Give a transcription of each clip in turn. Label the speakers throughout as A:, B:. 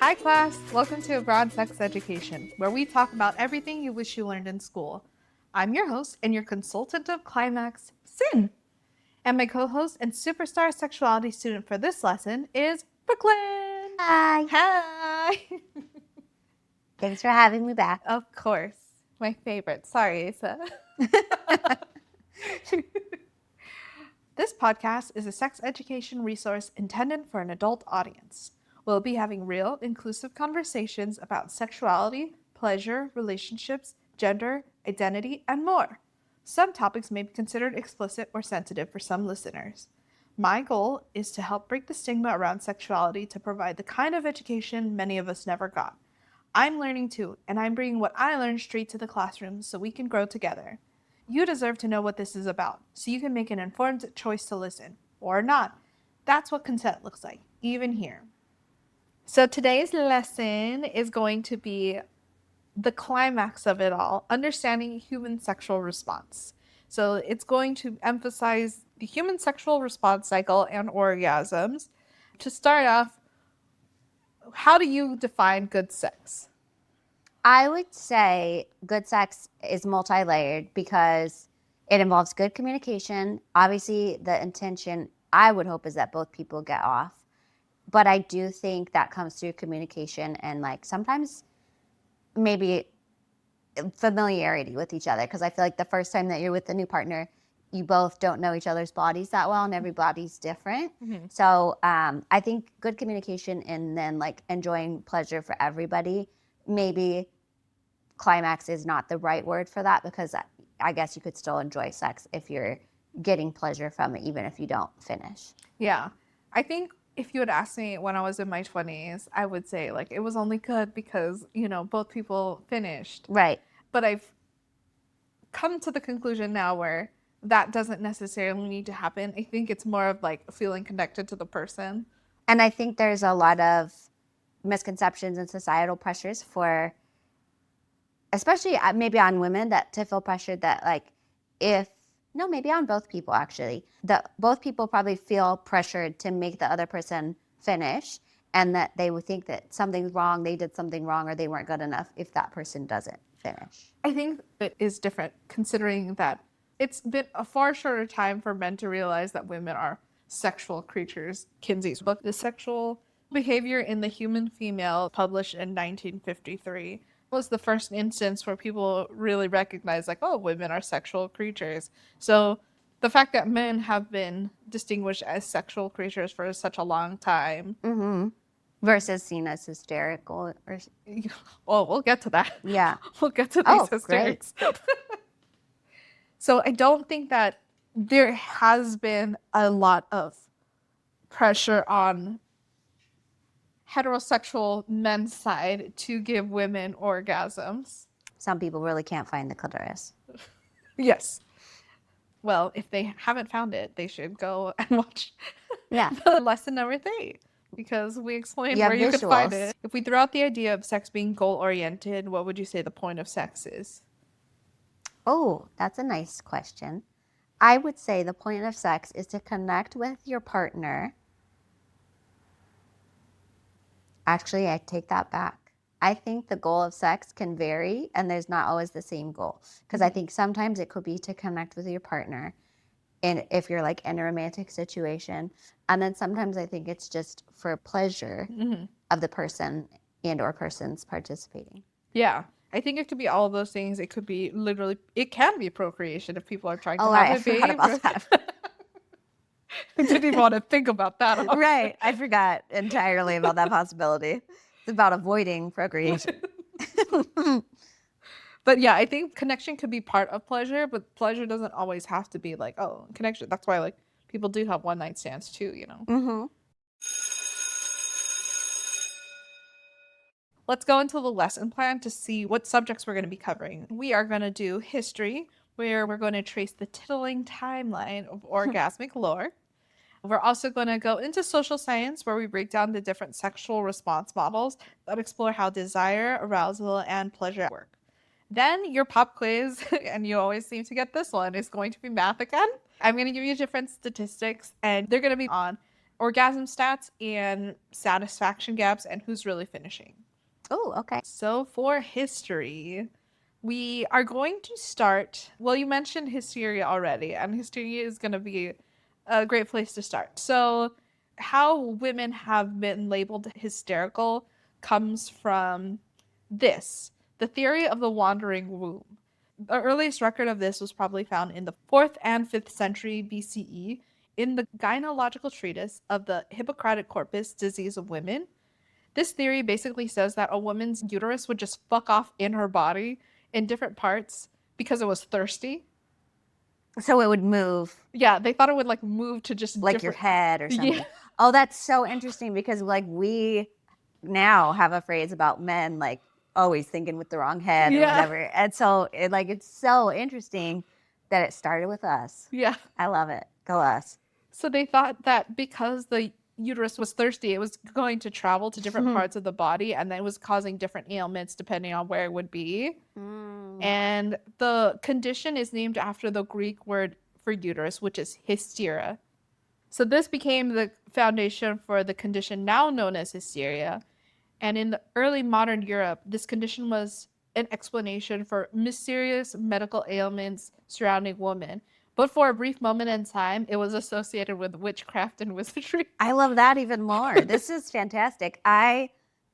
A: Hi class, welcome to Abroad Sex Education, where we talk about everything you wish you learned in school. I'm your host and your consultant of climax, Sin. And my co-host and superstar sexuality student for this lesson is Brooklyn.
B: Hi.
A: Hi.
B: Thanks for having me back.
A: Of course, my favorite. Sorry, Asa. This podcast is a sex education resource intended for an adult audience. We'll be having real, inclusive conversations about sexuality, pleasure, relationships, gender, identity, and more. Some topics may be considered explicit or sensitive for some listeners. My goal is to help break the stigma around sexuality to provide the kind of education many of us never got. I'm learning too, and I'm bringing what I learned straight to the classroom so we can grow together. You deserve to know what this is about, so you can make an informed choice to listen, or not. That's what consent looks like, even here. So today's lesson is going to be the climax of it all, understanding human sexual response. So it's going to emphasize the human sexual response cycle and orgasms. To start off, how do you define good sex?
B: I would say good sex is multi-layered because it involves good communication. Obviously, the intention, I would hope, is that both people get off. But I do think that comes through communication and like sometimes maybe familiarity with each other. Because I feel like the first time that you're with a new partner, you both don't know each other's bodies that well and everybody's different.
A: Mm-hmm.
B: So I think good communication and then like enjoying pleasure for everybody. Maybe climax is not the right word for that because I guess you could still enjoy sex if you're getting pleasure from it, even if you don't finish.
A: Yeah. I think if you had asked me when I was in my 20s, I would say like it was only good because, both people finished.
B: Right.
A: But I've come to the conclusion now where that doesn't necessarily need to happen. I think it's more of like feeling connected to the person.
B: And I think there's a lot of misconceptions and societal pressures for, especially maybe on women, that to feel pressured that like maybe on both people actually, that both people probably feel pressured to make the other person finish and that they would think that something's wrong, they did something wrong, or they weren't good enough if that person doesn't finish.
A: I think it is different considering that it's been a far shorter time for men to realize that women are sexual creatures. Kinsey's book, The Sexual Behavior in the Human Female, published in 1953, was the first instance where people really recognized like, oh, women are sexual creatures. So the fact that men have been distinguished as sexual creatures for such a long time.
B: Mm-hmm. Versus seen as hysterical.
A: Well, we'll get to that.
B: Yeah.
A: We'll get to these hysterics. So I don't think that there has been a lot of pressure on heterosexual men's side to give women orgasms.
B: Some people really can't find the clitoris.
A: Yes. Well, if they haven't found it, they should go and watch
B: the
A: lesson number 3 because we explain
B: where
A: you can find it. If we throw out the idea of sex being goal-oriented, what would you say the point of sex is?
B: Oh, that's a nice question. I would say the point of sex is to connect with your partner. Actually, I take that back. I think the goal of sex can vary and there's not always the same goal. Because I think sometimes it could be to connect with your partner and if you're like in a romantic situation. And then sometimes I think it's just for pleasure of the person and or persons participating.
A: Yeah. I think it could be all of those things. It could be it can be procreation if people are trying to have
B: I
A: a baby.
B: forgot about that.
A: I didn't even want to think about that.
B: Right. I forgot entirely about that possibility. It's about avoiding procreation.
A: But yeah, I think connection could be part of pleasure, but pleasure doesn't always have to be like, oh, connection. That's why like people do have one night stands too,
B: Mm-hmm.
A: Let's go into the lesson plan to see what subjects we're going to be covering. We are going to do history, where we're going to trace the titillating timeline of orgasmic lore. We're also going to go into social science, where we break down the different sexual response models that explore how desire, arousal, and pleasure work. Then your pop quiz, and you always seem to get this one, is going to be math again. I'm going to give you different statistics, and they're going to be on orgasm stats and satisfaction gaps and who's really finishing.
B: Oh, okay.
A: So for history, we are going to start. Well, you mentioned hysteria already, and hysteria is going to be a great place to start. So, how women have been labeled hysterical comes from this the theory of the wandering womb. The earliest record of this was probably found in the 4th and 5th century BCE in the gynecological treatise of the Hippocratic Corpus, Disease of Women. This theory basically says that a woman's uterus would just fuck off in her body in different parts because it was thirsty.
B: So it would move
A: Yeah, they thought it would like move to just
B: like your head or something. Yeah. Oh, that's so interesting because like we now have a phrase about men like always thinking with the wrong head or whatever. And so it's so interesting that it started with us.
A: Yeah.
B: I love it. Go us.
A: So they thought that because the uterus was thirsty, it was going to travel to different parts of the body and that it was causing different ailments depending on where it would be. And the condition is named after the Greek word for uterus, which is hysteria. So this became the foundation for the condition now known as hysteria. And in the early modern Europe, this condition was an explanation for mysterious medical ailments surrounding women. But for a brief moment in time, it was associated with witchcraft and wizardry.
B: I love that even more. This is fantastic. I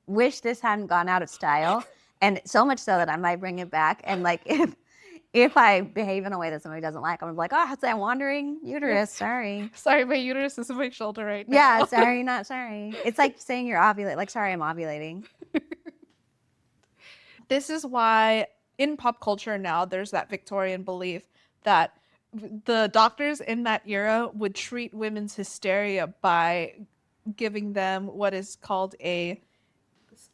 B: wish this hadn't gone out of style, and so much so that I might bring it back. And like if I behave in a way that somebody doesn't like, I'm like, oh, it's that wandering uterus. Sorry.
A: Sorry, my uterus is in my shoulder right now.
B: Yeah, sorry, not sorry. It's like saying you're ovulating. Like, sorry, I'm ovulating.
A: This is why in pop culture now there's that Victorian belief that the doctors in that era would treat women's hysteria by giving them what is called a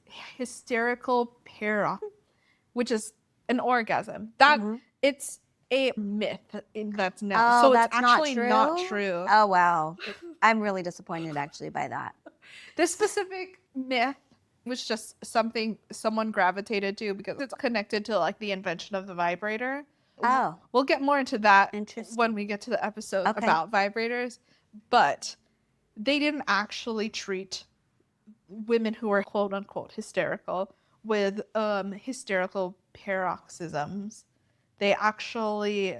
A: hysterical paroxysm, which is an orgasm. That it's a myth that's now. So it's actually not true.
B: Oh, wow. I'm really disappointed actually by that.
A: This specific myth was just something someone gravitated to because it's connected to like the invention of the vibrator.
B: Oh.
A: We'll get more into that when we get to the episode about vibrators, but they didn't actually treat women who were quote unquote hysterical with hysterical paroxysms. They actually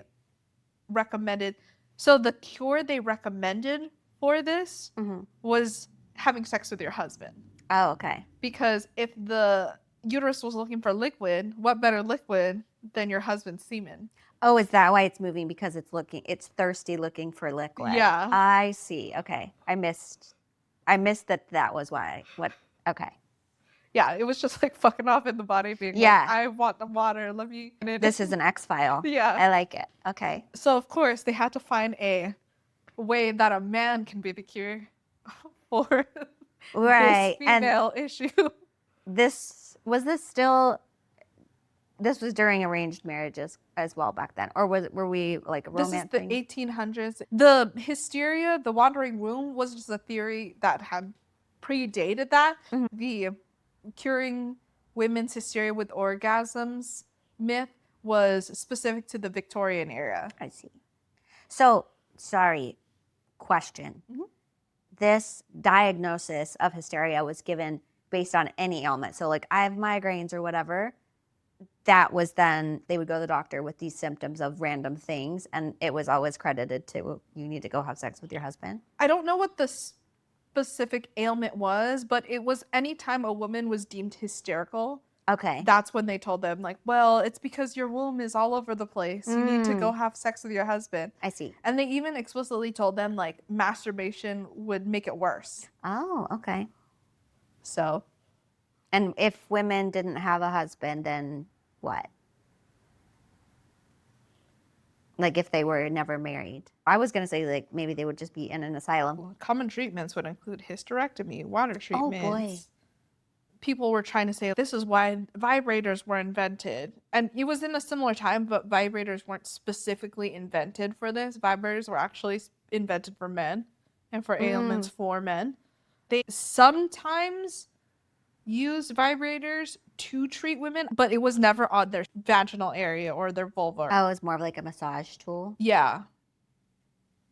A: recommended, so the cure they recommended for this was having sex with your husband.
B: Oh, okay.
A: Because if the uterus was looking for liquid, what better liquid than your husband's semen?
B: Oh, is that why it's moving? Because it's thirsty looking for liquid.
A: Yeah.
B: I see. Okay. I missed that was why. Okay.
A: Yeah, it was just like fucking off in the body being like, I want the water, let me...
B: This is an X-file.
A: Yeah.
B: I like it. Okay.
A: So, of course, they had to find a way that a man can be the cure for this female issue.
B: This was during arranged marriages as well back then, or were we like romancing?
A: This is the 1800s. The hysteria, the wandering womb, was just a theory that had predated that. The curing women's hysteria with orgasms myth was specific to the Victorian era.
B: I see. So, sorry, question. This diagnosis of hysteria was given based on any ailment. So like I have migraines or whatever. That was then they would go to the doctor with these symptoms of random things, and it was always credited to you need to go have sex with your husband.
A: I don't know what the specific ailment was, but it was anytime a woman was deemed hysterical.
B: Okay.
A: That's when they told them, like, well, it's because your womb is all over the place. You need to go have sex with your husband.
B: I see.
A: And they even explicitly told them, like, masturbation would make it worse.
B: Oh, okay.
A: So.
B: And if women didn't have a husband, then what? Like if they were never married. I was going to say like maybe they would just be in an asylum.
A: Well, common treatments would include hysterectomy, water treatments.
B: Oh, boy.
A: People were trying to say this is why vibrators were invented. And it was in a similar time, but vibrators weren't specifically invented for this. Vibrators were actually invented for men and for ailments for men. They sometimes used vibrators to treat women, but it was never on their vaginal area or their vulva.
B: Oh, it was more of like a massage tool?
A: Yeah.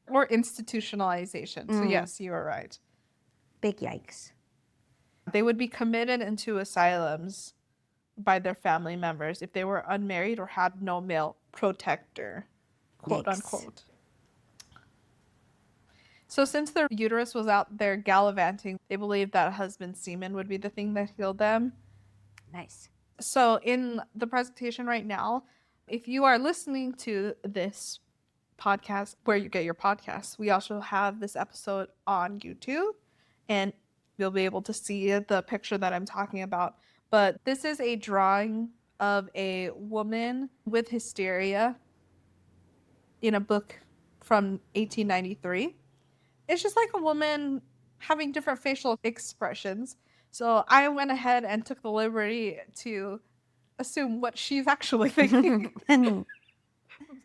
A: Or institutionalization. So yes, you are right.
B: Big yikes.
A: They would be committed into asylums by their family members if they were unmarried or had no male protector, quote
B: Yikes.
A: unquote. So since their uterus was out there gallivanting, they believed that husband's semen would be the thing that healed them.
B: Nice.
A: So in the presentation right now, if you are listening to this podcast where you get your podcasts, we also have this episode on YouTube, and you'll be able to see the picture that I'm talking about. But this is a drawing of a woman with hysteria in a book from 1893. It's just like a woman having different facial expressions. So I went ahead and took the liberty to assume what she's actually thinking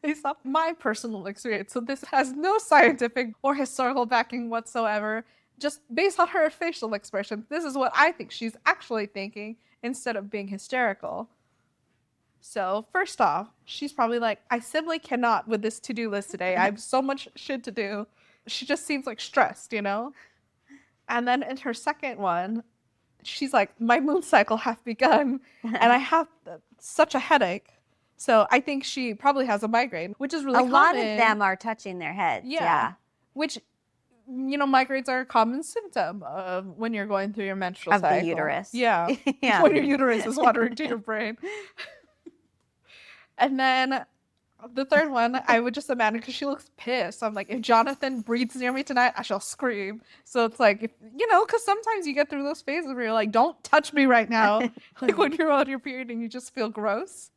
A: based off my personal experience. So this has no scientific or historical backing whatsoever. Just based on her facial expression, this is what I think she's actually thinking instead of being hysterical. So first off, she's probably like, I simply cannot with this to-do list today. I have so much shit to do. She just seems like stressed, you know? And then in her second one, she's like, my moon cycle has begun and I have such a headache. So I think she probably has a migraine, which is really
B: A
A: common.
B: lot of them are touching their heads. Yeah.
A: Which, you know, migraines are a common symptom of when you're going through your menstrual
B: Of
A: cycle.
B: the uterus.
A: Yeah.
B: Yeah.
A: When your uterus is wandering to your brain. And then the third one, I would just imagine because she looks pissed. I'm like, if Jonathan breathes near me tonight, I shall scream. So it's like, if, you know, because sometimes you get through those phases where you're like, don't touch me right now. Like when you're on your period and you just feel gross.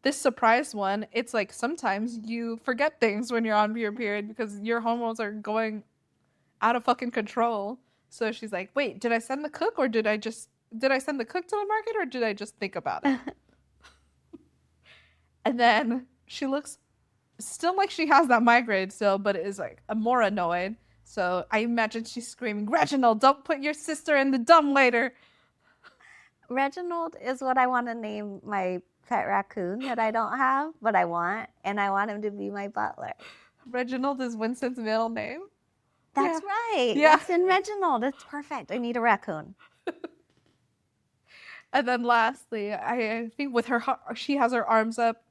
A: This surprise one, it's like sometimes you forget things when you're on your period because your hormones are going out of fucking control. So she's like, wait, did I send the cook or did I send the cook to the market or did I just think about it? And then she looks still like she has that migraine still, but it is like more annoyed. So I imagine she's screaming, Reginald, don't put your sister in the dumbwaiter.
B: Reginald is what I want to name my pet raccoon that I don't have, but I want, and I want him to be my butler.
A: Reginald is Winston's middle name.
B: That's right.
A: Yeah.
B: Winston Reginald. It's perfect. I need a raccoon.
A: And then lastly, I think with her, she has her arms up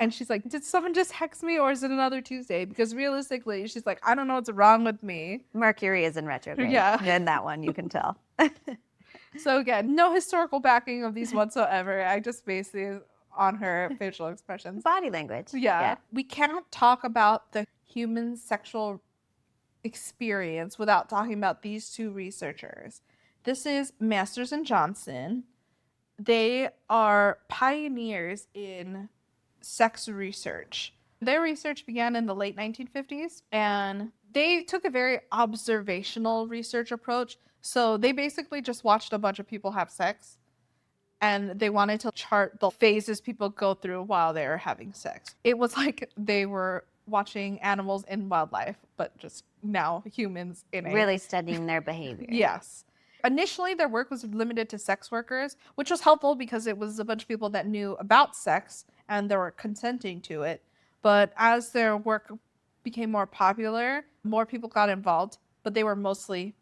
A: and she's like, did someone just hex me or is it another Tuesday? Because realistically, she's like, I don't know what's wrong with me.
B: Mercury is in retrograde.
A: Yeah.
B: In that one, you can tell.
A: So again, no historical backing of these whatsoever. I just based these on her facial expressions.
B: Body language.
A: Yeah. We cannot talk about the human sexual experience without talking about these two researchers. This is Masters and Johnson. They are pioneers in sex research. Their research began in the late 1950s, and they took a very observational research approach. So they basically just watched a bunch of people have sex, and they wanted to chart the phases people go through while they're having sex. It was like they were watching animals in wildlife, but just now humans in a...
B: Really studying their behavior.
A: Yes. Initially, their work was limited to sex workers, which was helpful because it was a bunch of people that knew about sex and they were consenting to it. But as their work became more popular, more people got involved, but they were mostly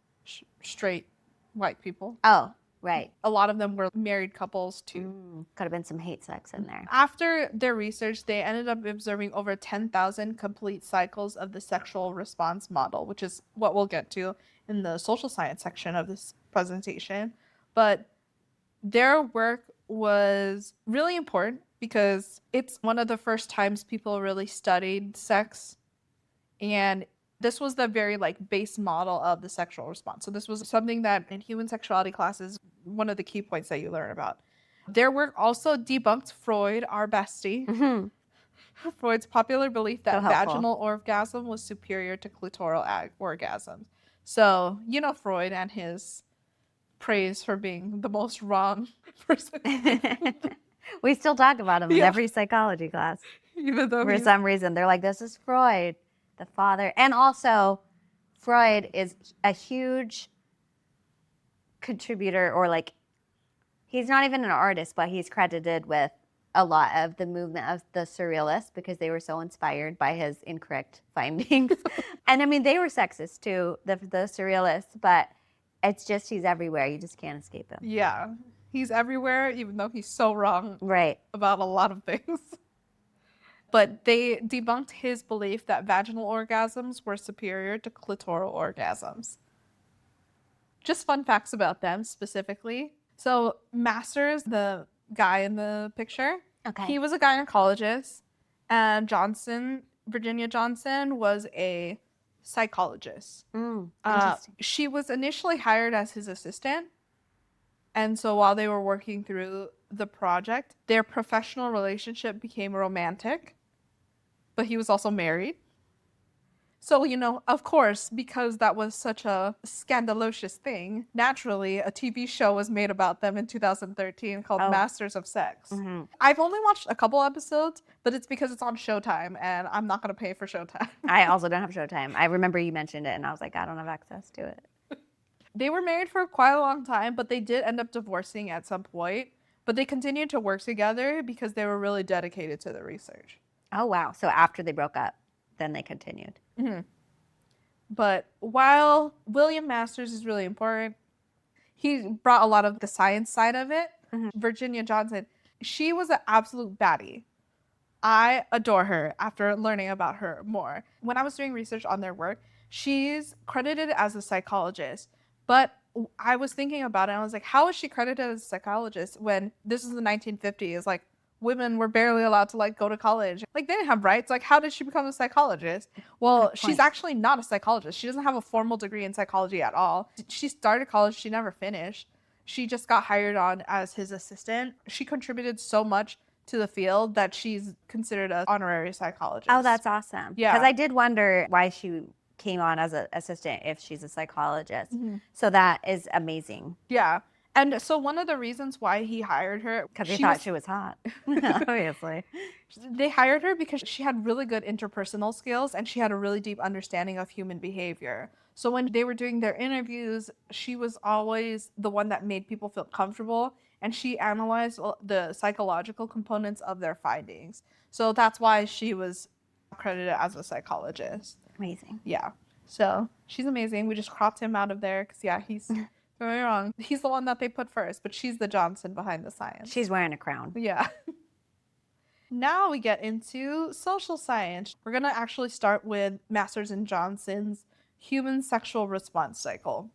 A: straight white people.
B: Oh, right.
A: A lot of them were married couples too.
B: Could have been some hate sex in there.
A: After their research, they ended up observing over 10,000 complete cycles of the sexual response model, which is what we'll get to in the social science section of this presentation. But their work was really important because it's one of the first times people really studied sex. And this was the very base model of the sexual response. So this was something that in human sexuality classes, one of the key points that you learn about. Their work also debunked Freud, our bestie.
B: Mm-hmm.
A: Freud's popular belief that
B: So helpful.
A: vaginal orgasm was superior to clitoral orgasms. So, you know Freud and his praise for being the most wrong person.
B: We still talk about him in
A: Yeah.
B: every psychology class.
A: Even though
B: For some reason, they're like, this is Freud, the father. And also, Freud is a huge contributor, or he's not even an artist, but he's credited with a lot of the movement of the surrealists because they were so inspired by his incorrect findings. And I mean, they were sexist too, the surrealists, but It's just he's everywhere. You just can't escape him.
A: Yeah. He's everywhere, even though he's so wrong
B: Right.
A: about a lot of things. But they debunked his belief that vaginal orgasms were superior to clitoral orgasms. Just fun facts about them specifically. So Masters, the guy in the picture,
B: Okay.
A: he was a gynecologist, and Virginia Johnson, was a psychologist.
B: Interesting.
A: She was initially hired as his assistant, and so while they were working through the project, their professional relationship became romantic, but he was also married. So, of course, because that was such a scandalous thing, naturally, a TV show was made about them in 2013 called Masters of Sex.
B: Mm-hmm.
A: I've only watched a couple episodes, but it's because it's on Showtime, and I'm not going to pay for Showtime.
B: I also don't have Showtime. I remember you mentioned it, and I was like, I don't have access to it.
A: They were married for quite a long time, but they did end up divorcing at some point. But they continued to work together because they were really dedicated to the research.
B: Oh, wow. So after they broke up, then they continued.
A: Mm-hmm. But while William Masters is really important, he brought a lot of the science side of it.
B: Mm-hmm.
A: Virginia Johnson, she was an absolute baddie. I adore her after learning about her more. When I was doing research on their work, she's credited as a psychologist. But I was thinking about it, and I was like, how is she credited as a psychologist when this is the 1950s? Like, women were barely allowed to, like, go to college. Like, they didn't have rights. Like, how did she become a psychologist? Well, she's actually not a psychologist. She doesn't have a formal degree in psychology at all. She started college. She never finished. She just got hired on as his assistant. She contributed so much to the field that she's considered an honorary psychologist.
B: Oh, that's awesome.
A: Yeah.
B: Because I did wonder why she came on as an assistant if she's a psychologist.
A: Mm-hmm.
B: So that is amazing.
A: Yeah. And so one of the reasons why he hired her,
B: because they thought she was hot, obviously.
A: They hired her because she had really good interpersonal skills and she had a really deep understanding of human behavior. So when they were doing their interviews, she was always the one that made people feel comfortable, and she analyzed the psychological components of their findings. So that's why she was credited as a psychologist.
B: Amazing.
A: Yeah. So she's amazing. We just cropped him out of there because, yeah, he's very wrong. He's the one that they put first, but she's the Johnson behind the science.
B: She's wearing a crown.
A: Yeah. Now we get into social science. We're going to actually start with Masters and Johnson's human sexual response cycle.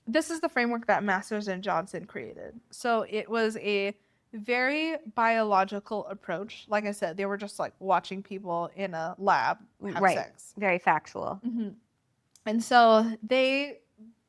A: This is the framework that Masters and Johnson created. So it was a very biological approach. Like I said, they were just like watching people in a lab have sex.
B: Very factual.
A: Mm-hmm. And so they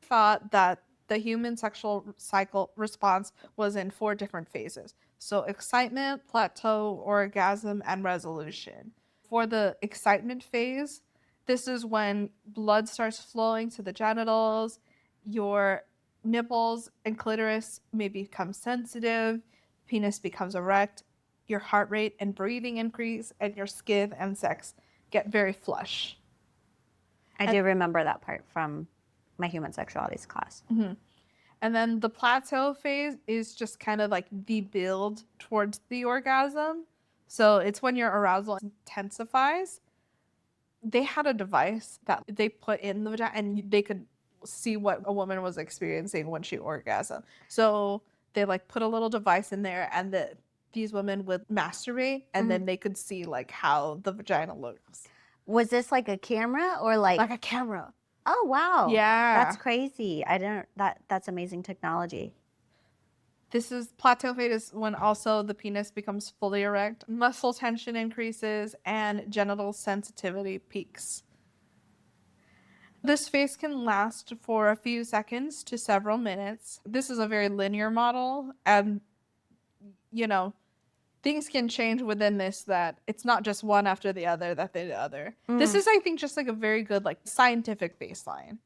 A: thought that the human sexual cycle response was in 4 different phases. So excitement, plateau, orgasm, and resolution. For the excitement phase, this is when blood starts flowing to the genitals, your nipples and clitoris may become sensitive, penis becomes erect, your heart rate and breathing increase, and your skin and sex get very flush.
B: I do remember that part from my human sexualities class.
A: Mm-hmm. And then the plateau phase is just kind of like the build towards the orgasm. So it's when your arousal intensifies. They had a device that they put in the vagina and they could see what a woman was experiencing when she orgasmed. So they like put a little device in there, and these women would masturbate, and then they could see like how the vagina looks.
B: Was this like a camera or like
A: a camera?
B: Oh wow.
A: Yeah.
B: That's crazy. That's amazing technology.
A: This is plateau phase is when also the penis becomes fully erect, muscle tension increases, and genital sensitivity peaks. This phase can last for a few seconds to several minutes. This is a very linear model, and things can change within this, that it's not just one after the other that they the other. This is, I think, just like a very good like scientific baseline.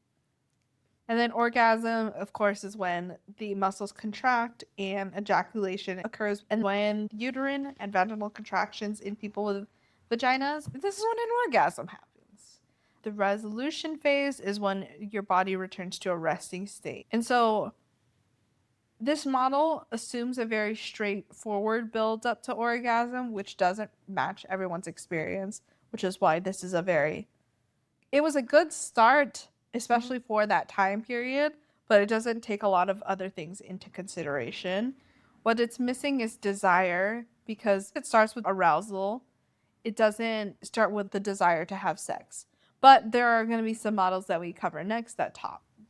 A: And then orgasm, of course, is when the muscles contract and ejaculation occurs. And when uterine and vaginal contractions in people with vaginas, this is when an orgasm happens. The resolution phase is when your body returns to a resting state. And so this model assumes a very straightforward build up to orgasm, which doesn't match everyone's experience, which is why this is it was a good start, especially for that time period, but it doesn't take a lot of other things into consideration. What it's missing is desire, because it starts with arousal. It doesn't start with the desire to have sex. But there are going to be some models that we cover next that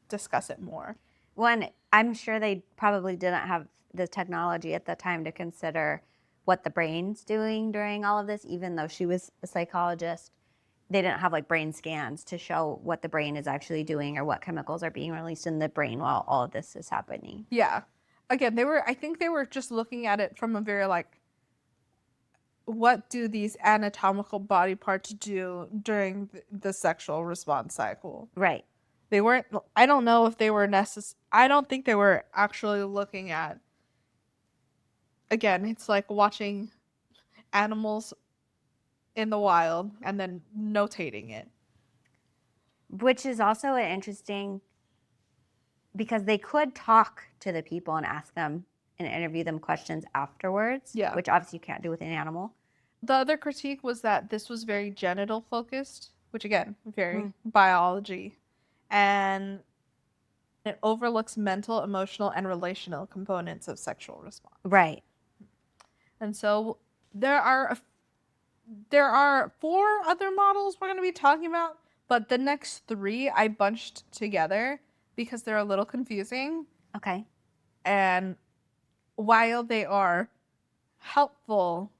A: discuss it more.
B: One, I'm sure they probably didn't have the technology at the time to consider what the brain's doing during all of this, even though she was a psychologist. They didn't have like brain scans to show what the brain is actually doing or what chemicals are being released in the brain while all of this is happening.
A: Yeah. Again, I think they were just looking at it from a very like, what do these anatomical body parts do during the sexual response cycle?
B: Right.
A: They weren't, I don't know if they were I don't think they were actually looking at, again, it's like watching animals in the wild and then notating it.
B: Which is also an interesting, because they could talk to the people and ask them and interview them questions afterwards,
A: Yeah.
B: which obviously you can't do with an animal.
A: The other critique was that this was very genital focused, which again, very biology, and it overlooks mental, emotional, and relational components of sexual response.
B: Right.
A: And so there are 4 other models we're going to be talking about, but the next 3 I bunched together because they're a little confusing.
B: Okay.
A: And while they are helpful,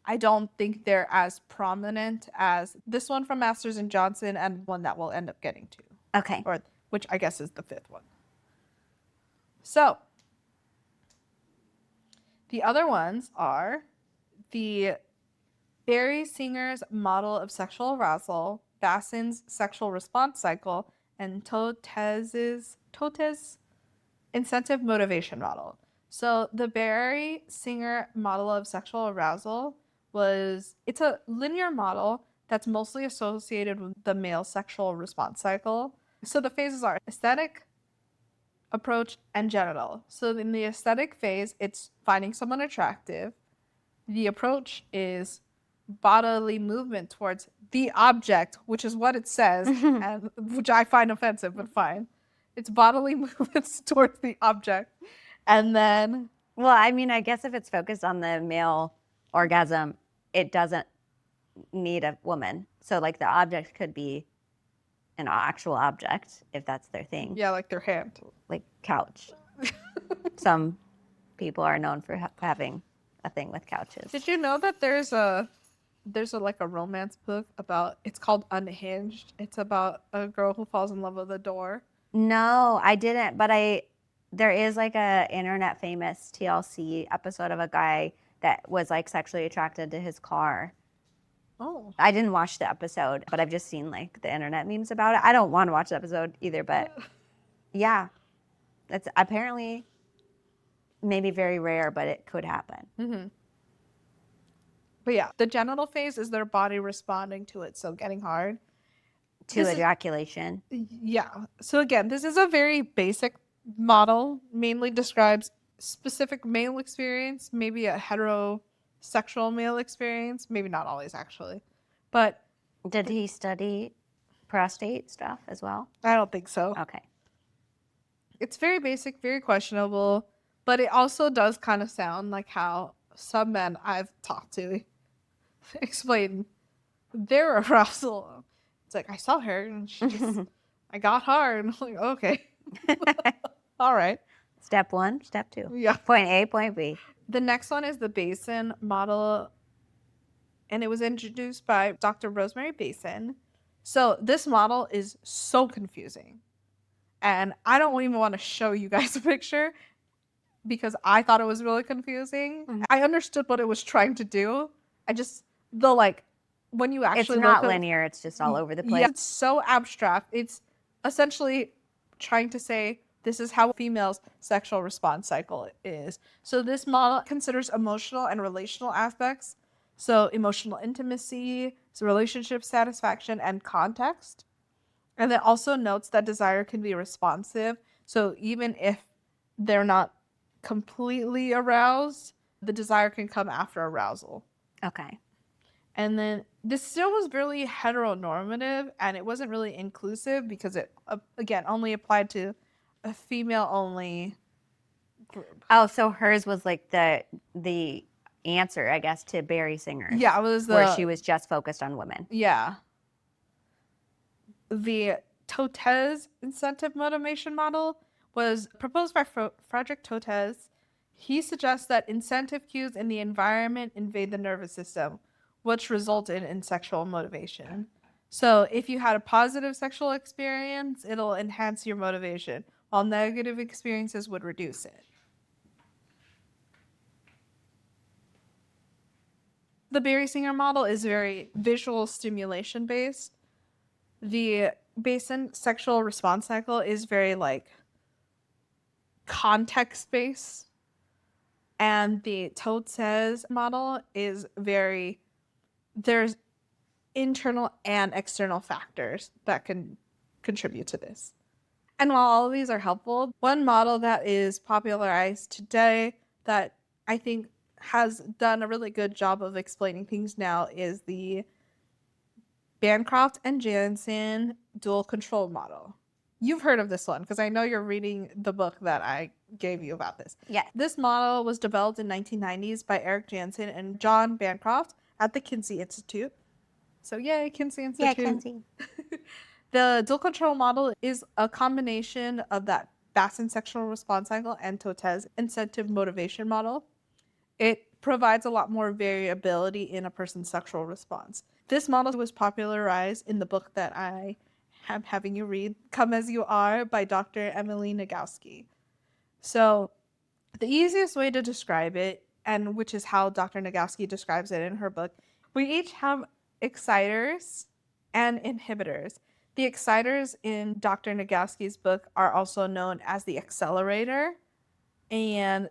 A: I don't think they're as prominent as this one from Masters and Johnson and one that we'll end up getting to.
B: Okay.
A: Or which I guess is the 5th one. So, the other ones are the Barry Singer's model of sexual arousal, Bassin's sexual response cycle, and Totez's incentive motivation model. So the Barry Singer model of sexual arousal it's a linear model that's mostly associated with the male sexual response cycle. So the phases are aesthetic, approach, and genital. So in the aesthetic phase, it's finding someone attractive. The approach is bodily movement towards the object, which is what it says, and which I find offensive, but fine. It's bodily movements towards the object. And then...
B: Well, I mean, I guess if it's focused on the male orgasm, it doesn't need a woman. So, like, the object could be an actual object, if that's their thing.
A: Yeah, like their hand.
B: Like couch. Some people are known for having a thing with couches.
A: Did you know that there's like a romance book about, it's called Unhinged. It's about a girl who falls in love with a door.
B: No, I didn't, but there is like a internet famous TLC episode of a guy that was like sexually attracted to his car.
A: Oh.
B: I didn't watch the episode, but I've just seen like the internet memes about it. I don't want to watch the episode either, but yeah, it's apparently maybe very rare, but it could happen.
A: Mm-hmm. But yeah, the genital phase is their body responding to it, so getting hard.
B: To ejaculation.
A: Yeah. So again, this is a very basic model, mainly describes specific male experience, maybe a heterosexual male experience, maybe not always actually. But
B: did he study prostate stuff as well?
A: I don't think so.
B: Okay.
A: It's very basic, very questionable, but it also does kind of sound like how some men I've talked to explain their arousal. It's like, I saw her and she just, I got hard. And I'm like, okay. All right.
B: Step 1, step 2.
A: Yeah.
B: Point A, point B.
A: The next one is the Basin model, and it was introduced by Dr. Rosemary Basin. So this model is so confusing. And I don't even want to show you guys a picture because I thought it was really confusing. Mm-hmm. I understood what it was trying to do. When you actually
B: it's not linear, it's just all over the place.
A: Yeah, it's so abstract. It's essentially trying to say this is how a female's sexual response cycle is. So this model considers emotional and relational aspects. So emotional intimacy, so relationship satisfaction, and context. And it also notes that desire can be responsive. So even if they're not completely aroused, the desire can come after arousal.
B: Okay.
A: And then this still was really heteronormative, and it wasn't really inclusive because it, again, only applied to a female only group.
B: Oh, so hers was like the answer, I guess, to Barry Singer's.
A: Yeah, it was
B: where she was just focused on women.
A: Yeah. The Totez incentive motivation model was proposed by Frederick Totez. He suggests that incentive cues in the environment invade the nervous system, which resulted in sexual motivation. So if you had a positive sexual experience, it'll enhance your motivation, while negative experiences would reduce it. The Barry Singer model is very visual stimulation based. The Basin sexual response cycle is very like context based. And the Totez model is very, there's internal and external factors that can contribute to this. And while all of these are helpful, one model that is popularized today that I think has done a really good job of explaining things now is the Bancroft and Jansen dual control model. You've heard of this one because I know you're reading the book that I gave you about this.
B: Yeah.
A: This model was developed in 1990s by Eric Jansen and John Bancroft at the Kinsey Institute. So yay, Kinsey Institute.
B: Yeah, Kinsey.
A: The dual control model is a combination of that Bassin sexual response cycle and Totez incentive motivation model. It provides a lot more variability in a person's sexual response. This model was popularized in the book that I am having you read, Come As You Are by Dr. Emily Nagoski. So the easiest way to describe it, and which is how Dr. Nagoski describes it in her book, we each have exciters and inhibitors. The exciters in Dr. Nagoski's book are also known as the accelerator, and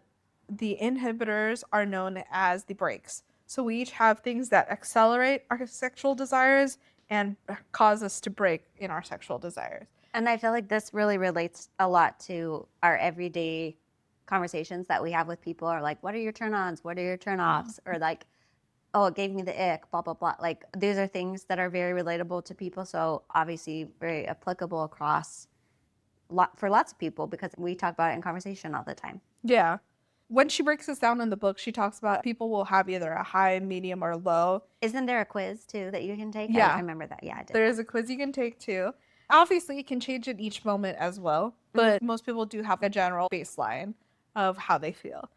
A: the inhibitors are known as the brakes. So we each have things that accelerate our sexual desires and cause us to break in our sexual desires.
B: And I feel like this really relates a lot to our everyday conversations that we have with people, or like, what are your turn-ons? What are your turn-offs? Or like, oh, it gave me the ick, blah, blah, blah. Like, these are things that are very relatable to people. So obviously very applicable across for lots of people because we talk about it in conversation all the time.
A: Yeah. When she breaks this down in the book, she talks about people will have either a high, medium, or low.
B: Isn't there a quiz too that you can take?
A: Yeah.
B: I remember that. Yeah, I did.
A: There is a quiz you can take too. Obviously, it can change at each moment as well, but most people do have a general baseline of how they feel.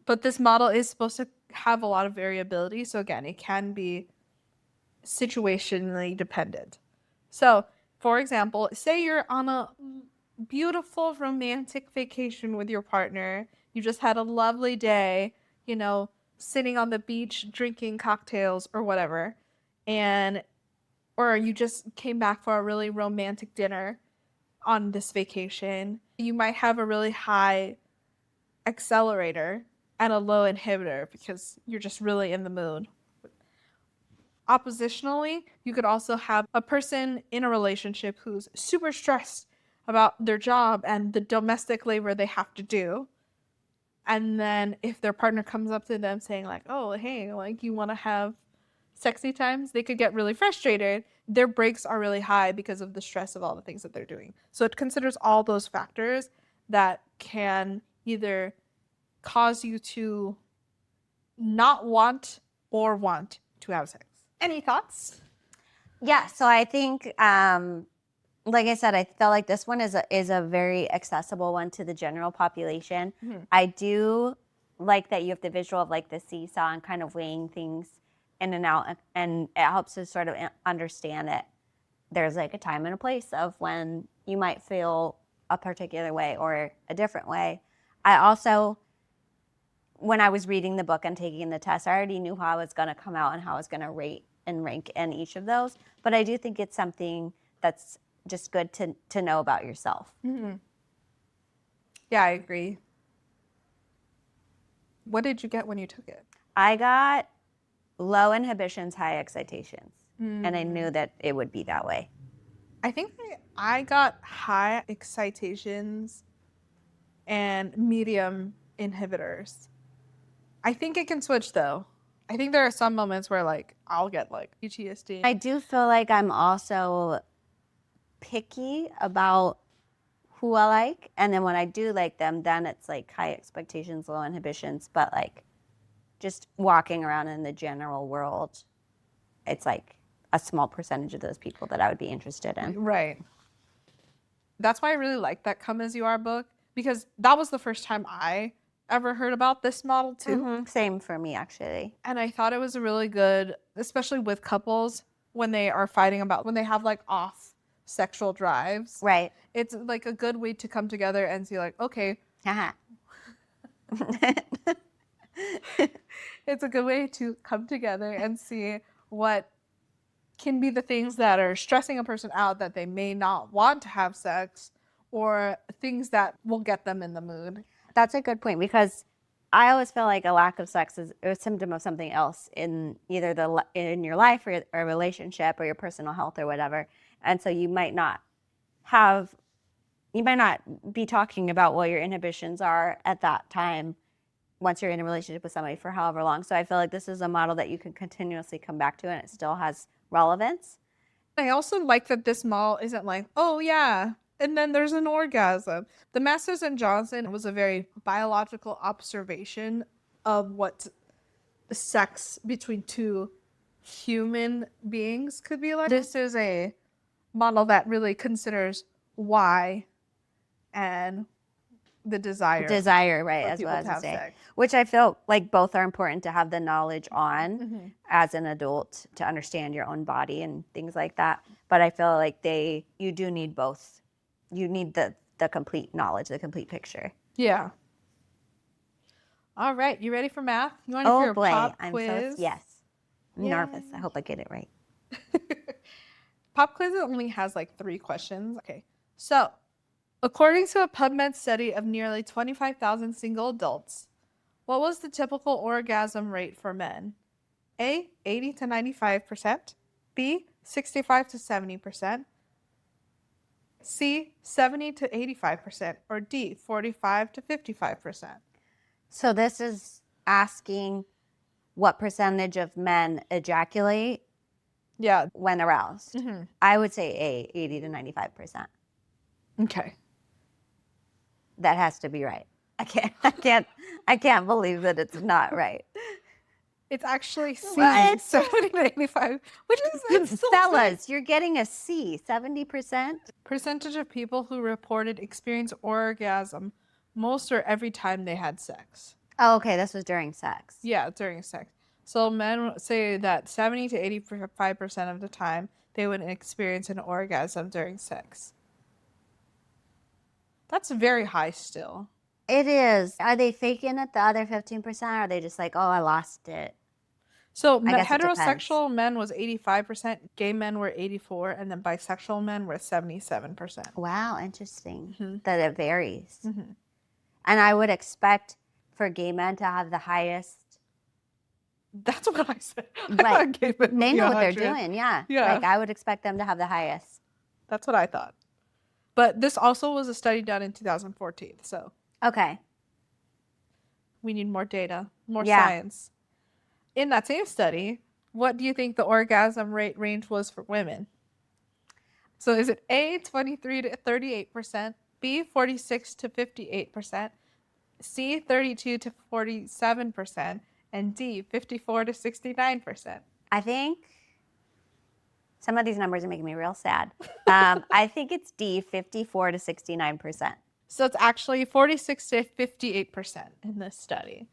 A: But this model is supposed to have a lot of variability. So again, it can be situationally dependent. So, for example, say you're on a beautiful romantic vacation with your partner. You just had a lovely day, you know, sitting on the beach, drinking cocktails or whatever. Or you just came back for a really romantic dinner on this vacation. You might have a really high accelerator and a low inhibitor because you're just really in the mood. Oppositionally, you could also have a person in a relationship who's super stressed about their job and the domestic labor they have to do. And then if their partner comes up to them saying like, oh, hey, like you want to have sexy times, they could get really frustrated. Their brakes are really high because of the stress of all the things that they're doing. So it considers all those factors that can either cause you to not want or want to have sex. Any thoughts?
B: Yeah, so I think, like I said, I felt like this one is a very accessible one to the general population.
A: Mm-hmm.
B: I do like that you have the visual of like the seesaw and kind of weighing things in and out, and it helps to sort of understand that there's like a time and a place of when you might feel a particular way or a different way. I also, when I was reading the book and taking the test, I already knew how I was going to come out and how I was going to rate and rank in each of those. But I do think it's something that's just good to know about yourself.
A: Mm-hmm. Yeah, I agree. What did you get when you took it?
B: I got low inhibitions, high excitations. And I knew that it would be that way.
A: I think I got high excitations and medium inhibitors. I think it can switch though. I think there are some moments where like I'll get like PTSD.
B: I do feel like I'm also picky about who I like. And then when I do like them, then it's like high expectations, low inhibitions. But like just walking around in the general world, it's like a small percentage of those people that I would be interested in.
A: Right. That's why I really like that Come As You Are book, because that was the first time I ever heard about this model too.
B: Mm-hmm. Same for me, actually.
A: And I thought it was a really good, especially with couples when they are fighting about, when they have like off sexual drives.
B: Right.
A: It's like a good way to come together and see like, okay,
B: Haha.
A: it's a good way to come together and see what can be the things that are stressing a person out that they may not want to have sex, or things that will get them in the mood.
B: That's a good point, because I always feel like a lack of sex is a symptom of something else in either in your life or a relationship or your personal health or whatever. And so you might not be talking about what your inhibitions are at that time once you're in a relationship with somebody for however long. So I feel like this is a model that you can continuously come back to and it still has relevance.
A: I also like that this model isn't like, oh yeah, and then there's an orgasm. The Masters and Johnson was a very biological observation of what sex between two human beings could be like. This is a model that really considers why and the desire
B: right,
A: for
B: as
A: people
B: well
A: to
B: as
A: have
B: say,
A: sex.
B: which I feel like both are important to have the knowledge on
A: Mm-hmm.
B: as an adult to understand your own body and things like that. But I feel like you do need both. You need the complete knowledge, the complete picture.
A: Yeah. All right, you ready for math? You want to hear a pop quiz?
B: Yes. I'm
A: Yay.
B: nervous. I hope I get it right.
A: Pop quiz only has like 3 questions. Okay. So, according to a PubMed study of nearly 25,000 single adults, what was the typical orgasm rate for men? A, 80 to 95%, B, 65 to 70%, C, 70 to 85%, or D, 45 to 55%.
B: So this is asking what percentage of men ejaculate when aroused.
A: Mm-hmm.
B: I would say A, 80 to 95%.
A: Okay.
B: That has to be right. I can't believe that it's not right.
A: It's actually C,
B: What?
A: 70 to 85, which is so
B: Fellas, you're getting a C, 70%?
A: Percentage of people who reported experience orgasm most or every time they had sex.
B: Oh, okay, this was during sex.
A: Yeah, during sex. So men say that 70 to 85% of the time they would experience an orgasm during sex. That's very high still.
B: It is. Are they faking it, the other 15%? Or are they just like, oh, I lost it?
A: So
B: I guess it
A: heterosexual men was 85%, gay men were 84%, and then bisexual men were 77%.
B: Wow, interesting.
A: Mm-hmm.
B: That it varies.
A: Mm-hmm.
B: And I would expect for gay men to have the highest.
A: That's what I said.
B: Right.
A: I thought gay men would
B: They
A: be
B: know what they're
A: 100.
B: doing, yeah.
A: Yeah.
B: Like I would expect them to have the highest.
A: That's what I thought. But this also was a study done in 2014, so.
B: Okay.
A: We need more data, more science. In that same study, what do you think the orgasm rate range was for women? So is it A, 23 to 38%, B, 46 to 58%, C, 32 to 47%, and D, 54 to 69%?
B: I think some of these numbers are making me real sad. I think it's D, 54 to 69%.
A: So it's actually 46 to 58% in this study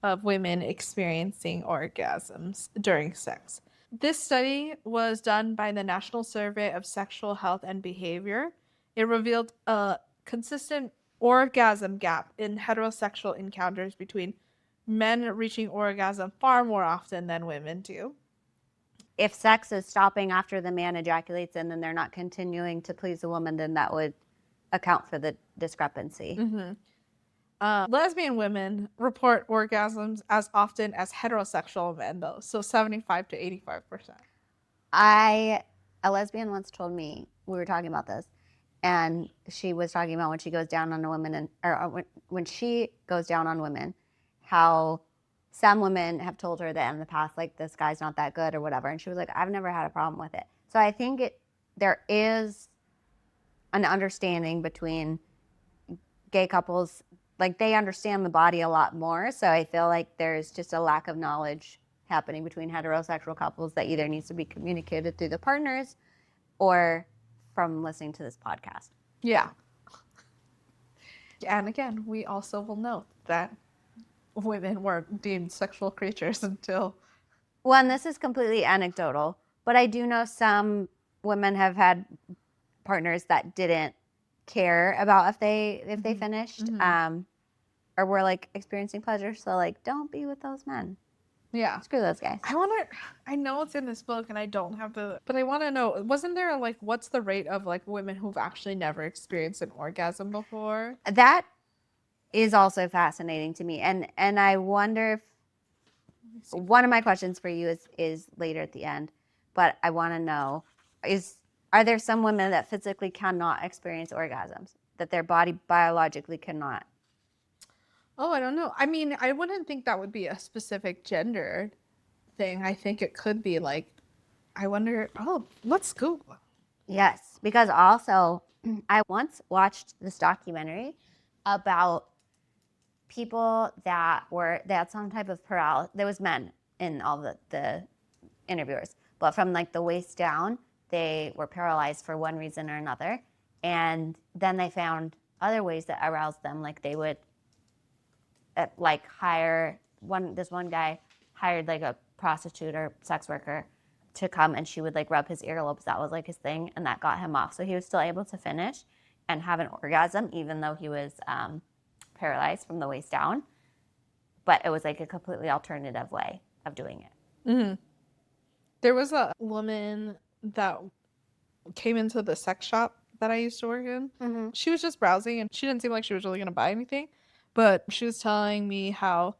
A: of women experiencing orgasms during sex. This study was done by the National Survey of Sexual Health and Behavior. It revealed a consistent orgasm gap in heterosexual encounters between men reaching orgasm far more often than women do.
B: If sex is stopping after the man ejaculates and then they're not continuing to please the woman, then that would account for the discrepancy.
A: Mm-hmm. Lesbian women report orgasms as often as heterosexual men, though, so 75 to 85%.
B: A lesbian once told me, we were talking about this, and she was talking about when she goes down on a woman, when she goes down on women, how some women have told her that in the past, like, this guy's not that good or whatever, and she was like, I've never had a problem with it. So I think there is an understanding between gay couples, like they understand the body a lot more. So I feel like there's just a lack of knowledge happening between heterosexual couples that either needs to be communicated through the partners or from listening to this podcast.
A: Yeah. And again, we also will note that women weren't deemed sexual creatures until...
B: Well, and this is completely anecdotal, but I do know some women have had partners that didn't care about if they finished, or were like experiencing pleasure. So like, don't be with those men.
A: Yeah.
B: Screw those guys.
A: I know it's in this book and I don't have but I want to know, wasn't there like, what's the rate of like women who've actually never experienced an orgasm before?
B: That is also fascinating to me. And I wonder if one of my questions for you is later at the end, but I want to know are there some women that physically cannot experience orgasms, that their body biologically cannot?
A: Oh, I don't know. I mean, I wouldn't think that would be a specific gender thing. I think it could be like, I wonder, let's Google.
B: Yes, because also I once watched this documentary about people that had some type of paralysis. There was men in all the interviewers, but from like the waist down, they were paralyzed for one reason or another. And then they found other ways that aroused them. Like they would like this one guy hired like a prostitute or sex worker to come, and she would like rub his earlobes. That was like his thing, and that got him off. So he was still able to finish and have an orgasm, even though he was paralyzed from the waist down. But it was like a completely alternative way of doing it.
A: Mm-hmm. There was a woman that came into the sex shop that I used to work in.
B: Mm-hmm.
A: She was just browsing and she didn't seem like she was really going to buy anything. But she was telling me how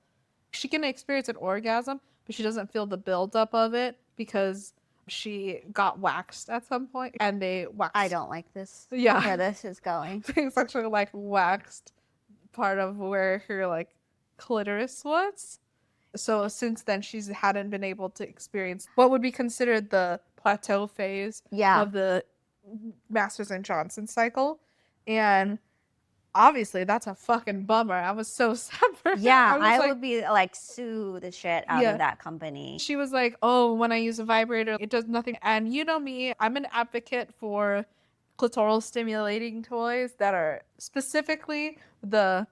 A: she can experience an orgasm, but she doesn't feel the buildup of it because she got waxed at some point and they waxed.
B: I don't like this.
A: Yeah.
B: Where this is going.
A: They actually like waxed part of where her like clitoris was. So since then, she hadn't been able to experience what would be considered the plateau phase of the Masters and Johnson cycle. And obviously, that's a fucking bummer. I was so sad for her.
B: Yeah, I would be like, sue the shit out of that company.
A: She was like, oh, when I use a vibrator, it does nothing. And you know me, I'm an advocate for clitoral stimulating toys that are specifically the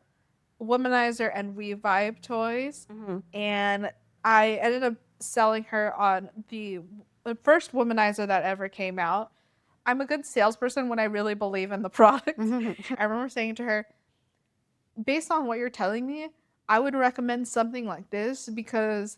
A: womanizer and revive toys.
B: Mm-hmm.
A: And I ended up selling her on the first womanizer that ever came out. I'm a good salesperson when I really believe in the product.
B: Mm-hmm.
A: I remember saying to her, based on what you're telling me, I would recommend something like this because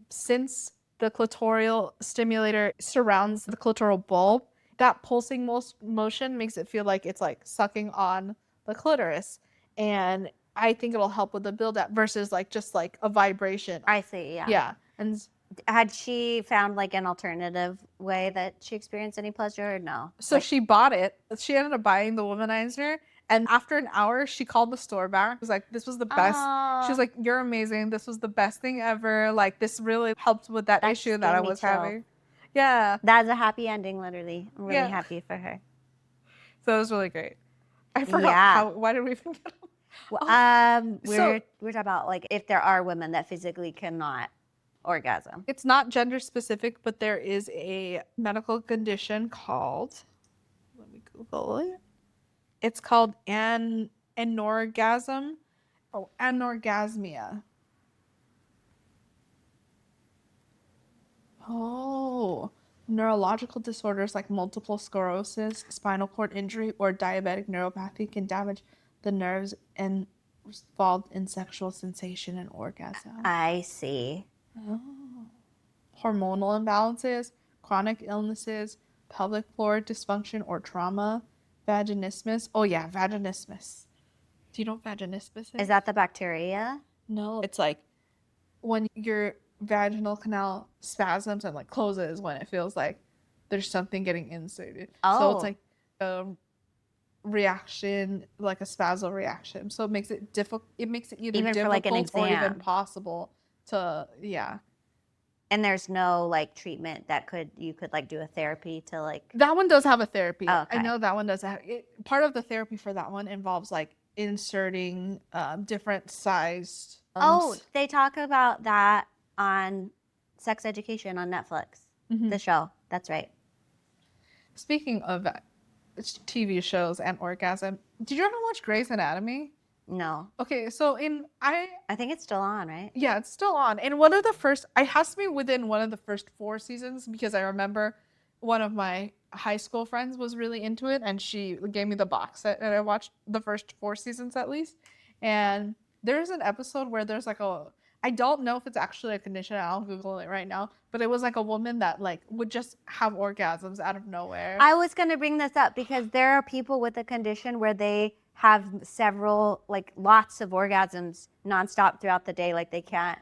A: since the clitoral stimulator surrounds the clitoral bulb, that pulsing motion makes it feel like it's like sucking on the clitoris. And I think it'll help with the build-up versus like just like a vibration.
B: I see, yeah.
A: Yeah. And
B: had she found like an alternative way that she experienced any pleasure or no?
A: So she bought it. She ended up buying the womanizer. And after an hour, she called the store back. She was like, this was the best. She was like, you're amazing. This was the best thing ever. Like, this really helped with that issue that I was having. Yeah.
B: That's a happy ending, literally. I'm really happy for her.
A: So it was really great. I forgot why did we even get on?
B: Well, we're talking about like if there are women that physically cannot orgasm.
A: It's not gender specific, but there is a medical condition called, let me Google it. It's called anorgasm. Oh, anorgasmia. Oh, neurological disorders like multiple sclerosis, spinal cord injury, or diabetic neuropathy can damage the nerves involved in sexual sensation and orgasm.
B: I see.
A: Oh. Hormonal imbalances, chronic illnesses, pelvic floor dysfunction or trauma, vaginismus. Oh yeah, vaginismus. Do you know what vaginismus is?
B: Is that the bacteria?
A: No, it's like when your vaginal canal spasms and like closes when it feels like there's something getting inserted.
B: Oh.
A: So it's like a reaction, like a spasm reaction. So it makes it difficult. It makes it either
B: even
A: difficult
B: for like an exam.
A: or even possible to,
B: And there's no like treatment that you could like do a therapy to like.
A: That one does have a therapy.
B: Oh, okay.
A: I know that one does part of the therapy for that one involves like inserting different sized.
B: Oh, they talk about that on Sex Education on Netflix.
A: Mhm.
B: The show. That's right.
A: Speaking of TV shows and orgasm, did you ever watch Grey's Anatomy?
B: No.
A: Okay, so
B: I think it's still on, right?
A: yeah, it's still on. And one of the first, it has to be within one of the first 4 seasons because I remember one of my high school friends was really into it and she gave me the box set and I watched the first 4 seasons at least. And there's an episode where there's like I don't know if it's actually a condition. I'll Google it right now. But it was like a woman that like would just have orgasms out of nowhere.
B: I was going to bring this up because there are people with a condition where they have several, like lots of orgasms nonstop throughout the day. Like they can't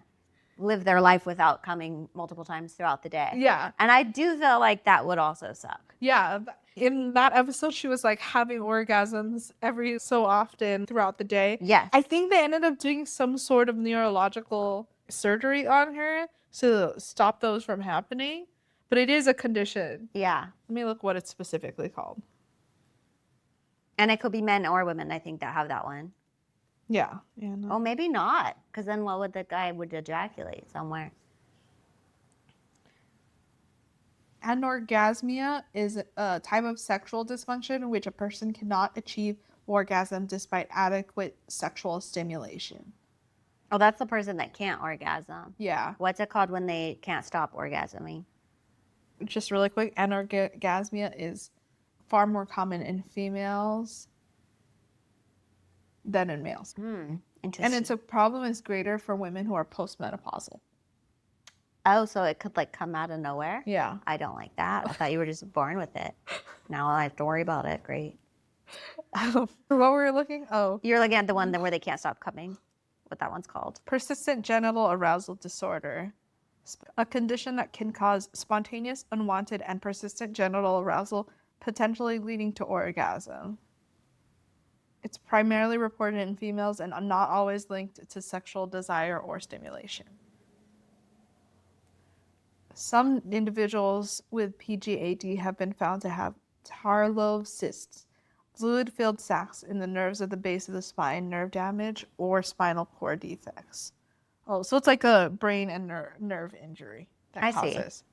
B: live their life without coming multiple times throughout the day.
A: Yeah.
B: And I do feel like that would also suck.
A: Yeah. In that episode, she was like having orgasms every so often throughout the day.
B: Yes.
A: I think they ended up doing some sort of neurological surgery on her to stop those from happening. But it is a condition.
B: Yeah.
A: Let me look what it's specifically called.
B: And it could be men or women, I think, that have that one.
A: Yeah. Yeah. No.
B: Oh, maybe not. Because then what would the guy would ejaculate somewhere?
A: Anorgasmia is a type of sexual dysfunction in which a person cannot achieve orgasm despite adequate sexual stimulation.
B: Oh, that's the person that can't orgasm.
A: Yeah.
B: What's it called when they can't stop orgasming?
A: Just really quick, anorgasmia is far more common in females than in males.
B: Interesting.
A: And it's a problem is greater for women who are postmenopausal.
B: Oh, so it could like come out of nowhere?
A: Yeah.
B: I don't like that. I thought you were just born with it. Now I have to worry about it. Great.
A: What were we looking? Oh.
B: You're looking at the one where they can't stop coming. What that one's called.
A: Persistent genital arousal disorder. A condition that can cause spontaneous, unwanted, and persistent genital arousal, potentially leading to orgasm. It's primarily reported in females and not always linked to sexual desire or stimulation. Some individuals with PGAD have been found to have Tarlov cysts, fluid-filled sacs in the nerves at the base of the spine, nerve damage, or spinal cord defects. Oh, so it's like a brain and nerve injury that causes.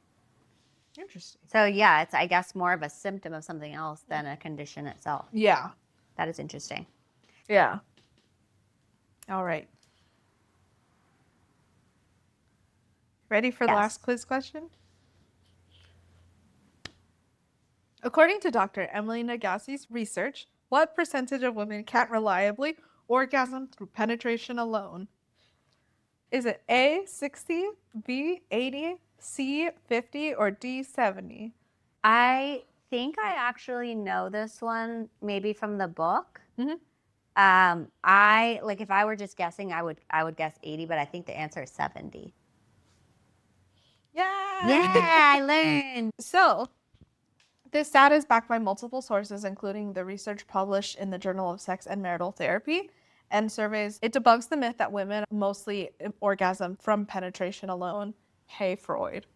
B: See.
A: Interesting.
B: So yeah, it's I guess more of a symptom of something else than a condition itself.
A: Yeah.
B: That is interesting.
A: Yeah. All right. Ready for the last quiz question? According to Dr. Emily Nagassi's research, what percentage of women can't reliably orgasm through penetration alone? Is it A, 60, B, 80, C, 50, or D, 70?
B: I think I actually know this one maybe from the book.
A: Mm-hmm.
B: I like if I were just guessing, I would guess 80, but I think the answer is 70.
A: Yeah!
B: Yeah, I learned.
A: So, this data is backed by multiple sources, including the research published in the Journal of Sex and Marital Therapy and surveys. It debunks the myth that women mostly orgasm from penetration alone. Hey, Freud.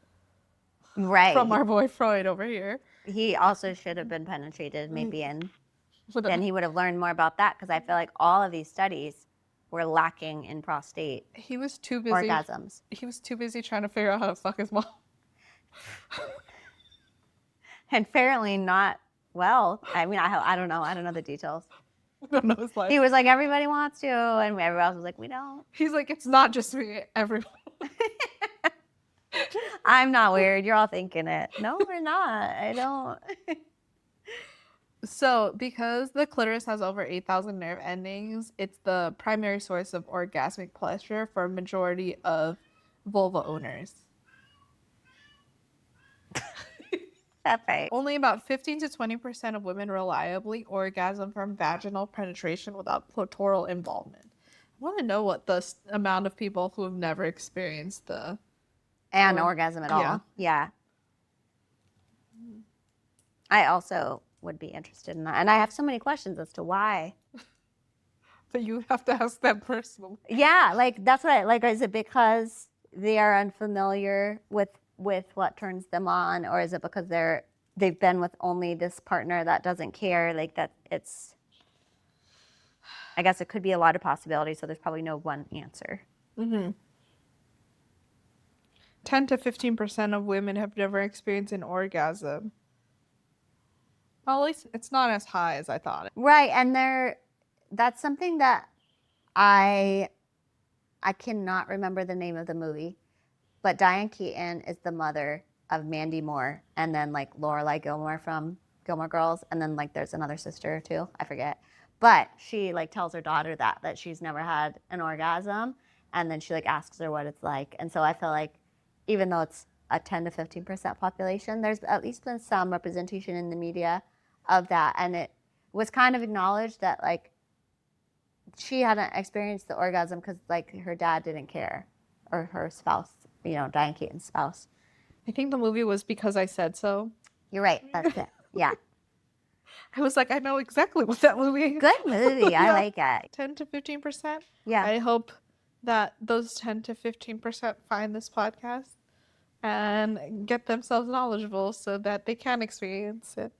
B: Right.
A: From our boy Freud over here.
B: He also should have been penetrated, maybe, and then he would have learned more about that because I feel like all of these studies were lacking in prostate
A: He was too busy.
B: orgasms.
A: He was too busy trying to figure out how to fuck his mom.
B: And apparently not well. I mean, I don't know. I don't know the details.
A: I don't know his life.
B: He was like, everybody wants to, and everybody else was like, we don't.
A: He's like, it's not just me, everyone.
B: I'm not weird. You're all thinking it. No, we're not. I don't.
A: So, because the clitoris has over 8,000 nerve endings, it's the primary source of orgasmic pleasure for a majority of vulva owners.
B: That's right.
A: Only about 15 to 20% of women reliably orgasm from vaginal penetration without clitoral involvement. I want to know what the amount of people who have never experienced
B: an orgasm at all. Yeah. I also would be interested in that. And I have so many questions as to why.
A: But you have to ask them personally.
B: Yeah, like that's what like is it because they are unfamiliar with what turns them on, or is it because they've been with only this partner that doesn't care, like that it's I guess it could be a lot of possibilities, so there's probably no one answer.
A: 10 to 15% of women have never experienced an orgasm. Well, at least it's not as high as I thought.
B: Right, and that's something that I cannot remember the name of the movie, but Diane Keaton is the mother of Mandy Moore, and then like Lorelai Gilmore from Gilmore Girls, and then like there's another sister too, I forget. But she like tells her daughter that she's never had an orgasm, and then she like asks her what it's like. And so I feel like even though it's a 10 to 15% population, there's at least been some representation in the media of that, and it was kind of acknowledged that like she hadn't experienced the orgasm because like her dad didn't care, or her spouse, Diane Keaton's spouse.
A: I think the movie was Because I Said So.
B: You're right. That's it. Yeah.
A: I was like, I know exactly what that movie is.
B: Good movie. I like it.
A: 10 to 15%?
B: Yeah.
A: I hope that those 10 to 15% find this podcast and get themselves knowledgeable so that they can experience it.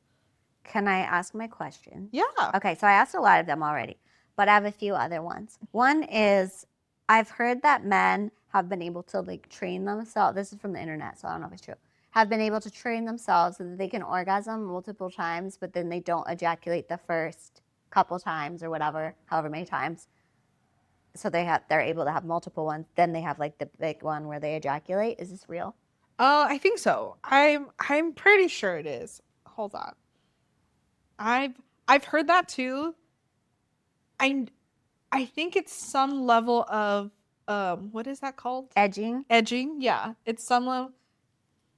B: Can I ask my question?
A: Yeah.
B: Okay, so I asked a lot of them already, but I have a few other ones. One is, I've heard that men have been able to like train themselves. This is from the internet, so I don't know if it's true. Have been able to train themselves so that they can orgasm multiple times, but then they don't ejaculate the first couple times or whatever, however many times. So they're able to have multiple ones. Then they have like the big one where they ejaculate. Is this real?
A: I think so. I'm pretty sure it is. Hold on. I've heard that too. I think it's some level of what is that called?
B: Edging.
A: Edging, yeah. It's some level.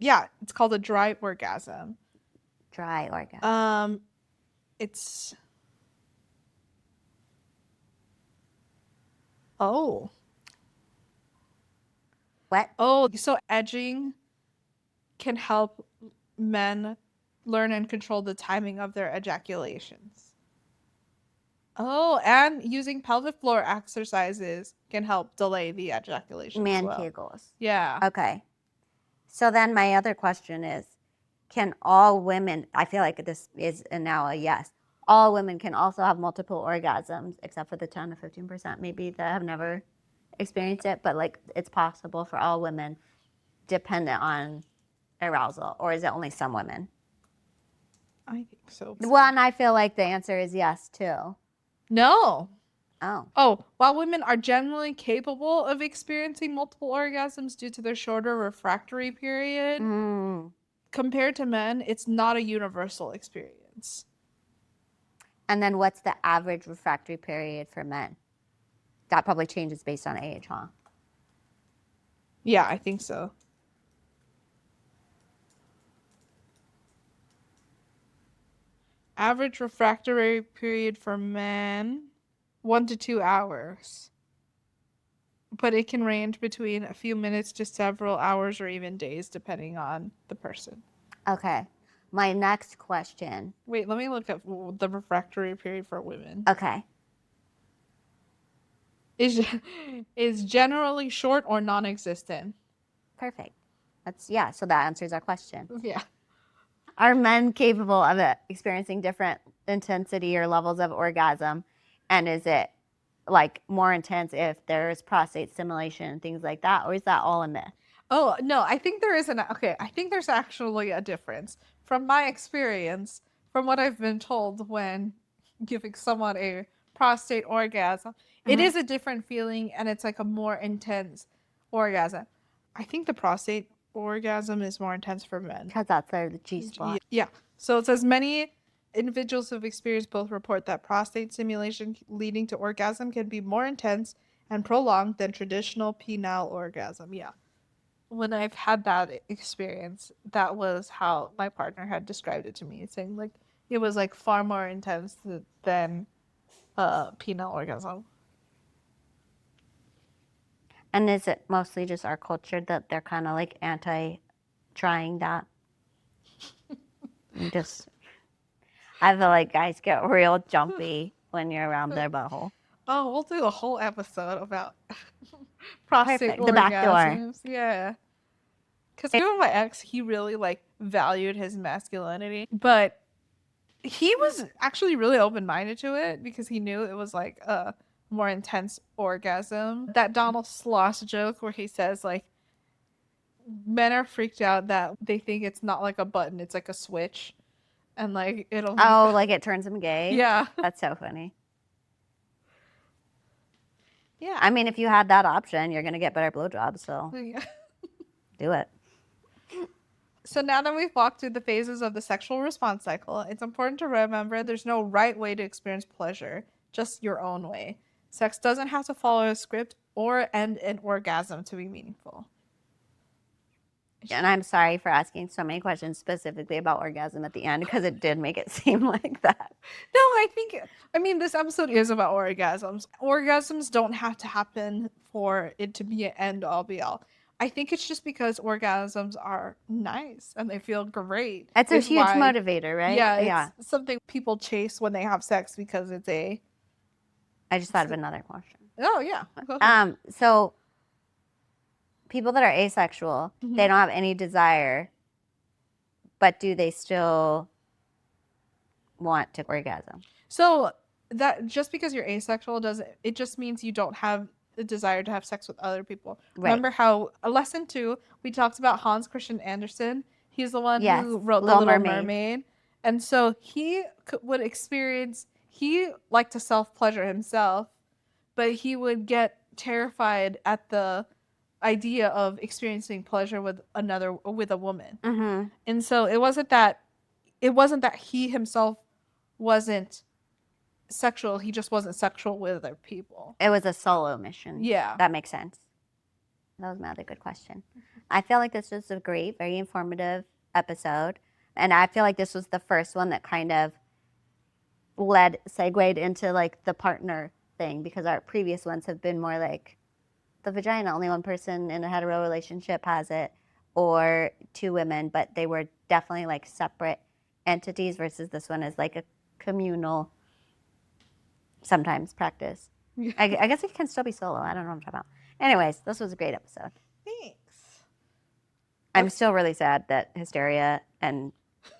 A: Yeah, it's called a dry orgasm.
B: Dry orgasm.
A: It's oh.
B: What?
A: Oh, so edging can help men learn and control the timing of their ejaculations. Oh, and using pelvic floor exercises can help delay the ejaculation.
B: Man
A: as well.
B: kegels.
A: Yeah.
B: Okay. So then my other question is, can all women, I feel like this is now a yes, all women can also have multiple orgasms except for the 10 to 15% maybe that have never experienced it, but like it's possible for all women dependent on arousal, or is it only some women?
A: I think so.
B: Well, and I feel like the answer is yes too.
A: No.
B: Oh,
A: while women are generally capable of experiencing multiple orgasms due to their shorter refractory period, compared to men, it's not a universal experience.
B: And then what's the average refractory period for men? That probably changes based on age, huh?
A: Yeah, I think so. Average refractory period for men, 1 to 2 hours. But it can range between a few minutes to several hours or even days, depending on the person.
B: Okay. My next question.
A: Wait, let me look at the refractory period for women.
B: Okay.
A: Is generally short or non-existent.
B: Perfect. So that answers our question.
A: Yeah.
B: Are men capable of experiencing different intensity or levels of orgasm? And is it like more intense if there's prostate stimulation and things like that? Or is that all a myth?
A: Oh, no, I think there is I think there's actually a difference. From my experience, from what I've been told when giving someone a prostate orgasm, it is a different feeling and it's like a more intense orgasm. I think the prostate orgasm is more intense for men.
B: Because that's the G spot.
A: Yeah. So it says many individuals who have experienced both report that prostate stimulation leading to orgasm can be more intense and prolonged than traditional penile orgasm. Yeah. When I've had that experience, that was how my partner had described it to me, saying like it was like far more intense than penile orgasm.
B: And is it mostly just our culture that they're kind of like anti-trying that? I feel like guys get real jumpy when you're around their butthole.
A: Oh, we'll do a whole episode about prostate orgasms.
B: The back door.
A: Yeah. Because even my ex, he really like valued his masculinity, but He was actually really open-minded to it because he knew it was like a more intense orgasm. That Donald Sloss joke where he says like men are freaked out that they think it's not like a button, it's like a switch. And like it'll
B: Oh, like it turns him gay?
A: Yeah.
B: That's so funny.
A: Yeah.
B: I mean, if you had that option, you're going to get better blowjobs, so
A: Yeah.
B: do it.
A: So now that we've walked through the phases of the sexual response cycle, it's important to remember there's no right way to experience pleasure, just your own way. Sex doesn't have to follow a script or end in orgasm to be meaningful.
B: And I'm sorry for asking so many questions specifically about orgasm at the end because it did make it seem like that.
A: No, I mean, this episode is about orgasms. Orgasms don't have to happen for it to be an end all be all. I think it's just because orgasms are nice and they feel great.
B: It's a
A: is
B: huge
A: why-
B: motivator, right?
A: Yeah, it's something people chase when they have sex because it's a.
B: I just thought of another question.
A: Oh yeah. Go ahead.
B: So people that are asexual,
A: Mhm.
B: they don't have any desire, but do they still want to orgasm?
A: So that just because you're asexual doesn't it just means you don't have the desire to have sex with other people.
B: Right.
A: Remember how lesson 2 we talked about Hans Christian Andersen. He's the one
B: Yes,
A: who wrote
B: Little
A: The Little
B: Mermaid.
A: Mermaid. And so would experience he liked to self-pleasure himself, but he would get terrified at the idea of experiencing pleasure with a woman.
B: Mm-hmm.
A: And so it wasn't that he himself wasn't sexual, he just wasn't sexual with other people.
B: It was a solo mission.
A: Yeah.
B: That makes sense. That was another good question. I feel like this was a great, very informative episode. And I feel like this was the first one that kind of segued into like the partner thing because our previous ones have been more like the vagina. Only one person in a hetero relationship has it, or two women, but they were definitely like separate entities versus this one is like a communal sometimes practice.
A: Yeah.
B: I guess it can still be solo. I don't know what I'm talking about. Anyways, this was a great episode.
A: Thanks.
B: I'm still really sad that hysteria and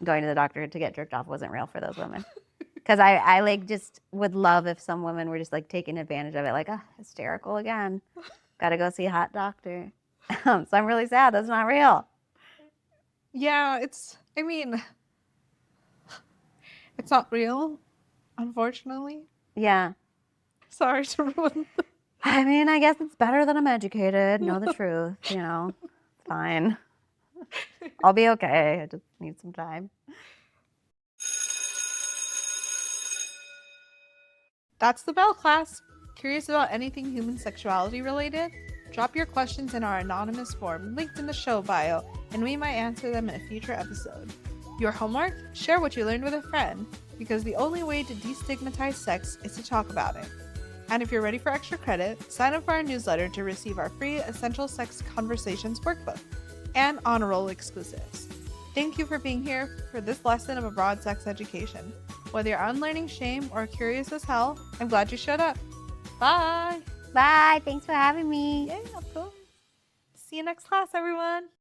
B: going to the doctor to get jerked off wasn't real for those women. Because I like just would love if some women were just like taking advantage of it, like, oh, hysterical again. Got to go see a hot doctor. So I'm really sad that's not real.
A: Yeah, it's not real, unfortunately.
B: Yeah.
A: Sorry to ruin
B: I mean, I guess it's better that I'm educated, know the truth, you know. Fine. I'll be okay. I just need some time.
A: That's the bell, class. Curious about anything human sexuality related? Drop your questions in our anonymous form linked in the show bio, and we might answer them in a future episode. Your homework? Share what you learned with a friend, because the only way to destigmatize sex is to talk about it. And if you're ready for extra credit, sign up for our newsletter to receive our free Essential Sex Conversations workbook and honor roll exclusives. Thank you for being here for this lesson of a broad sex education. Whether you're unlearning shame or curious as hell, I'm glad you showed up. Bye!
B: Bye. Thanks for having me.
A: Yeah, of course. See you next class, everyone.